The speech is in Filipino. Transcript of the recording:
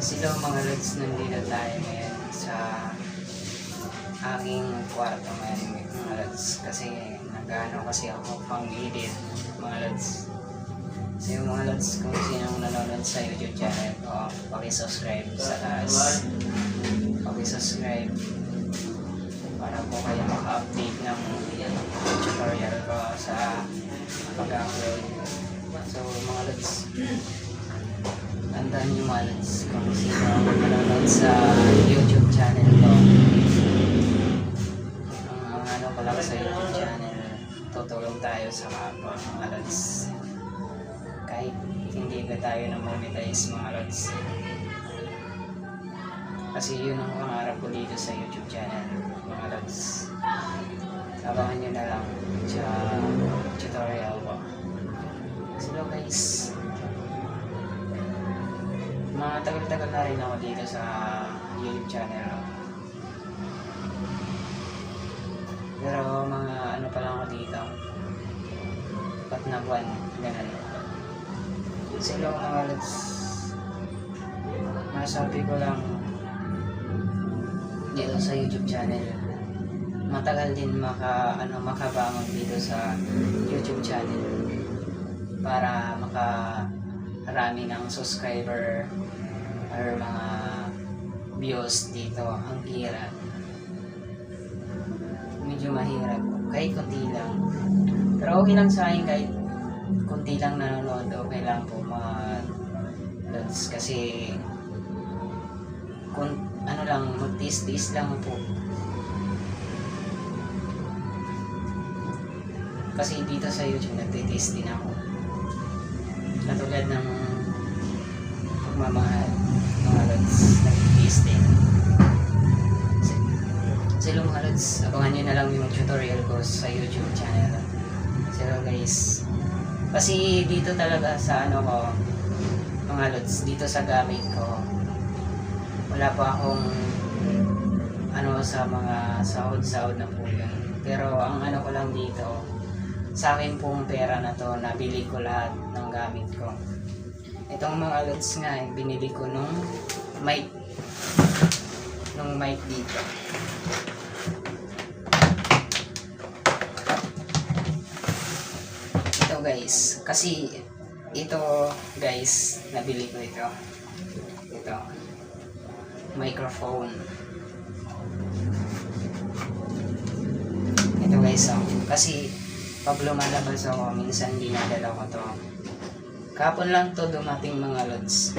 Sila mga lods, nandito tayo ngayon sa aking kwarto ngayon mga lods, kasi nag-ano kasi ako pang edit mga lods. So yung mga lods, kung sinong nanonood sa YouTube channel ko, pakisubscribe sa taas, pakisubscribe para po kayo maka-update ng tutorial ko sa pag-upload. So mga lods, tandaan nyo mga lods, kung sino nanonood sa YouTube channel ko, ang ano ko lang sa YouTube channel, tutulong tayo sa kapwa mga lods, kahit hindi ba tayo na-monetize mga lods, kasi yun ang pangarap ko dito sa YouTube channel mga lods. Abangan nyo na lang sa tutorial ko. So guys, mga tagal-tagal na rin ako dito sa YouTube channel, pero mga ano pa lang ako dito, 4 na buwan, ganun. Sila mga lods, masabi ko lang dito sa YouTube channel, matagal din makabangon dito sa YouTube channel para makarami ng subscriber or mga views dito. Ang hirap, medyo mahirap, kahit konti lang, pero okay lang sa akin kahit konti lang nanonood, okay lang po mga lods, kasi kung ano lang, magtiis-tiis lang po, kasi dito sa YouTube nagtitiis din ako, katulad ng pagmamahal mga lods, nagtitiis din. So mga lods, abangan nyo na lang yung tutorial ko sa YouTube channel. So guys, kasi dito talaga sa ano ko mga lods, dito sa gamit ko, wala pa akong ano sa mga sahod na po yun. Pero ang ano ko lang dito, sa akin pong pera na to, nabili ko lahat ng gamit ko. Itong mga lods nga, binili ko nung mic dito. Ito guys, kasi ito guys, nabili ko ito microphone. Ito guys, kasi pag lumalabas ako, minsan dinadala ko to. Kapon lang to dumating mga lods.